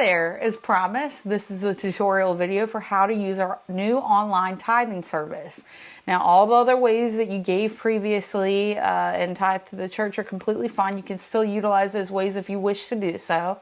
there, as promised, this is a tutorial video for how to use our new online tithing service. Now, all the other ways that you gave previously and tithe to the church are completely fine. You can still utilize those ways if you wish to do so.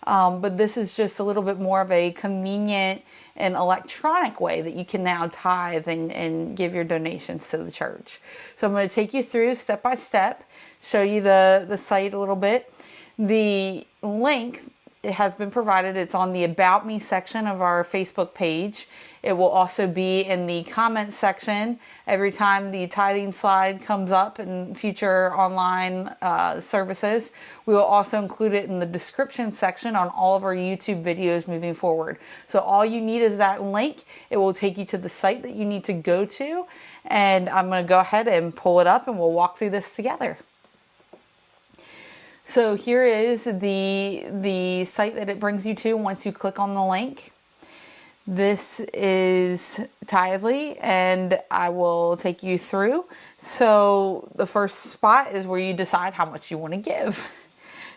But this is just a little bit more of a convenient and electronic way that you can now tithe and give your donations to the church. So I'm going to take you through step by step, show you the site a little bit. The link, it has been provided. It's on the About Me section of our Facebook page. It will also be in the comments section every time the tithing slide comes up in future online services. We will also include it in the description section on all of our YouTube videos moving forward. So all you need is that link. It will take you to the site that you need to go to. And I'm going to go ahead and pull it up and we'll walk through this together. So here is the site that it brings you to once you click on the link. This is Tithely, and I will take you through. So the first spot is where you decide how much you want to give.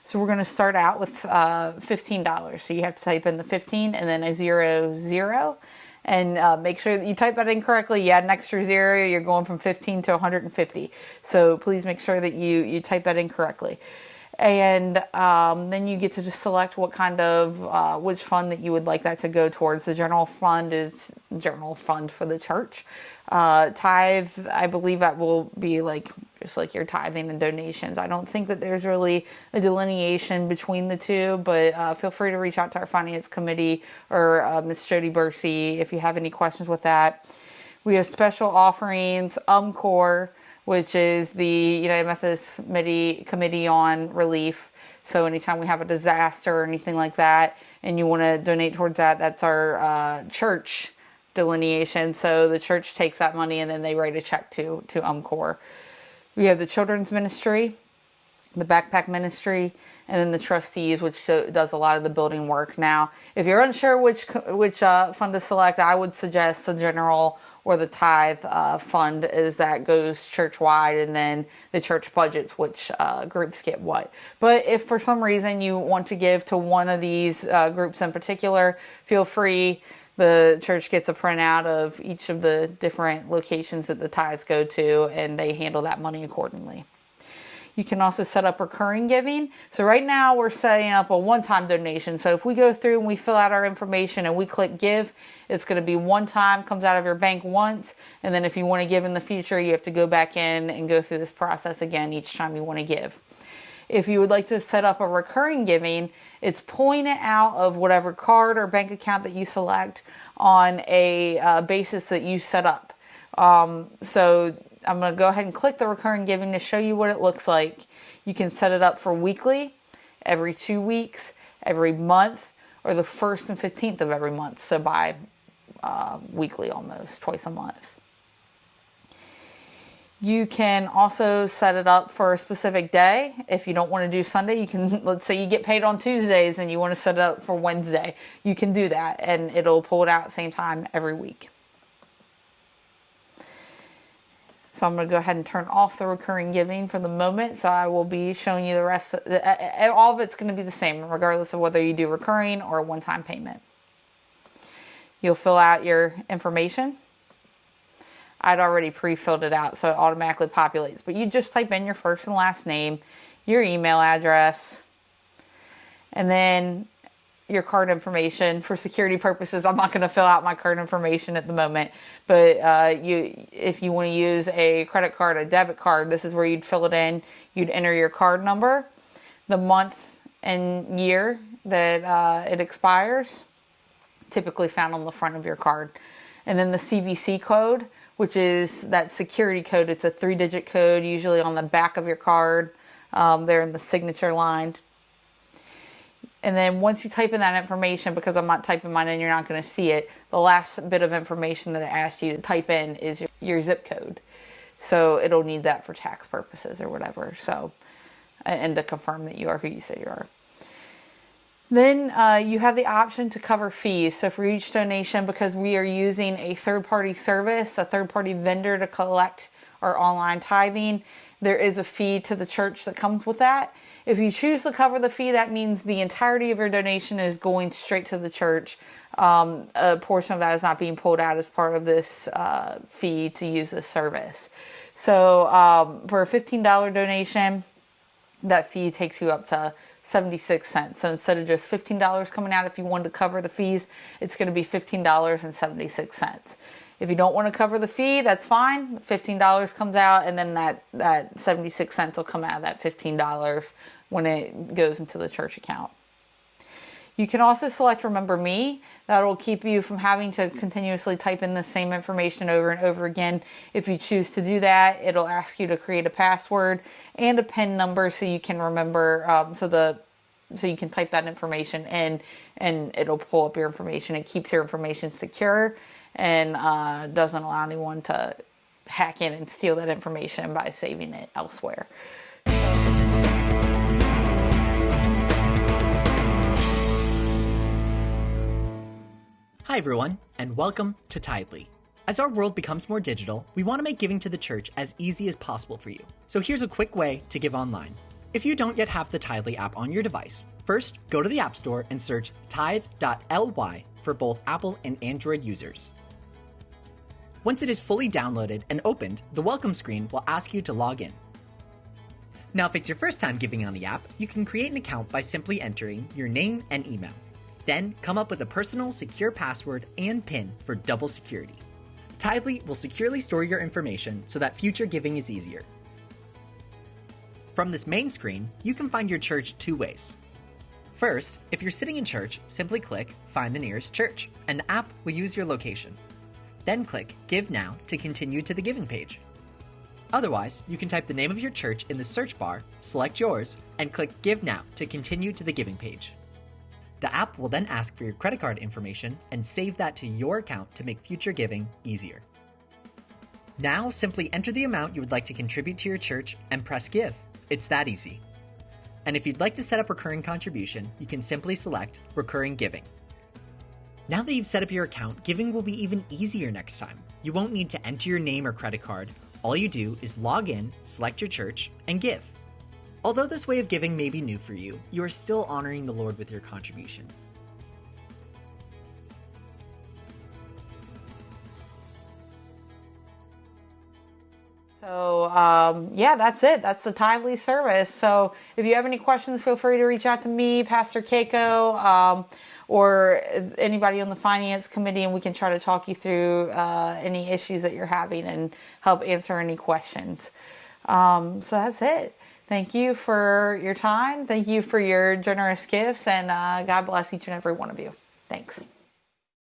So we're going to start out with $15. So you have to type in the 15 and then a 00. And make sure that you type that in correctly. You add an extra 0, you're going from 15 to 150. So please make sure that you type that in correctly. And then you get to just select what kind of, which fund that you would like that to go towards. The general fund is general fund for the church. Tithe, I believe that will be just like your tithing and donations. I don't think that there's really a delineation between the two, but feel free to reach out to our finance committee or Ms. Jody Bursey if you have any questions with that. We have special offerings, UMCOR, which is the United Methodist Committee on Relief. So anytime we have a disaster or anything like that, and you want to donate towards that, that's our church delineation. So the church takes that money and then they write a check to UMCOR. We have the children's ministry, the backpack ministry, and then the trustees, which does a lot of the building work. Now, if you're unsure which fund to select, I would suggest the general or the tithe fund, is that goes church-wide, and then the church budgets which groups get what. But if for some reason you want to give to one of these groups in particular, feel free. The church gets a printout of each of the different locations that the tithes go to, and they handle that money accordingly. You can also set up recurring giving. So right now we're setting up a one-time donation. So if we go through and we fill out our information and we click give, it's going to be one time, comes out of your bank once. And then if you want to give in the future, you have to go back in and go through this process again each time you want to give. If you would like to set up a recurring giving, it's pulling it out of whatever card or bank account that you select on a basis that you set up. So I'm going to go ahead and click the recurring giving to show you what it looks like. You can set it up for weekly, every 2 weeks, every month, or the 1st and 15th of every month. So by weekly almost, twice a month. You can also set it up for a specific day. If you don't want to do Sunday, you can, let's say you get paid on Tuesdays and you want to set it up for Wednesday. You can do that and it'll pull it out same time every week. So I'm going to go ahead and turn off the recurring giving for the moment. So I will be showing you the rest. All of it's going to be the same, regardless of whether you do recurring or a one-time payment. You'll fill out your information. I'd already pre-filled it out, so it automatically populates. But you just type in your first and last name, your email address, and then your card information. For security purposes, I'm not going to fill out my card information at the moment, but if you want to use a credit card, a debit card, this is where you'd fill it in. You'd enter your card number, the month and year that it expires, typically found on the front of your card, and then the CVC code, which is that security code. It's a 3-digit code, usually on the back of your card, there in the signature line. And then once you type in that information, because I'm not typing mine in, you're not going to see it, the last bit of information that it asks you to type in is your zip code. So it'll need that for tax purposes or whatever. So, and to confirm that you are who you say you are. Then you have the option to cover fees. So for each donation, because we are using a third-party service, a third-party vendor to collect or online tithing. There is a fee to the church that comes with that. If you choose to cover the fee, that means the entirety of your donation is going straight to the church. A portion of that is not being pulled out as part of this fee to use this service. So for a $15 donation, that fee takes you up to 76 cents. So instead of just $15 coming out if you wanted to cover the fees, it's going to be $15.76. If you don't want to cover the fee, that's fine. $15 comes out, and then that 76 cents will come out of that $15 when it goes into the church account. You can also select Remember Me. That'll keep you from having to continuously type in the same information over and over again. If you choose to do that, it'll ask you to create a password and a PIN number so you can remember, so you can type that information in and it'll pull up your information. It keeps your information secure and doesn't allow anyone to hack in and steal that information by saving it elsewhere. Hi everyone, and welcome to Tidely. As our world becomes more digital, we want to make giving to the church as easy as possible for you. So here's a quick way to give online. If you don't yet have the Tidely app on your device, first go to the App Store and search tithe.ly for both Apple and Android users. Once it is fully downloaded and opened, the welcome screen will ask you to log in. Now if it's your first time giving on the app, you can create an account by simply entering your name and email. Then come up with a personal, secure password and PIN for double security. Tidely will securely store your information so that future giving is easier. From this main screen, you can find your church two ways. First, if you're sitting in church, simply click Find the nearest church, and the app will use your location. Then click Give Now to continue to the giving page. Otherwise, you can type the name of your church in the search bar, select yours, and click Give Now to continue to the giving page. The app will then ask for your credit card information and save that to your account to make future giving easier. Now simply enter the amount you would like to contribute to your church and press Give. It's that easy. And if you'd like to set up recurring contribution, you can simply select Recurring Giving. Now that you've set up your account, giving will be even easier next time. You won't need to enter your name or credit card. All you do is log in, select your church, and give. Although this way of giving may be new for you, you are still honoring the Lord with your contribution. So, that's it. That's the Tidely service. So if you have any questions, feel free to reach out to me, Pastor Keiko, or anybody on the finance committee, and we can try to talk you through any issues that you're having and help answer any questions. So that's it. Thank you for your time. Thank you for your generous gifts, and God bless each and every one of you. Thanks.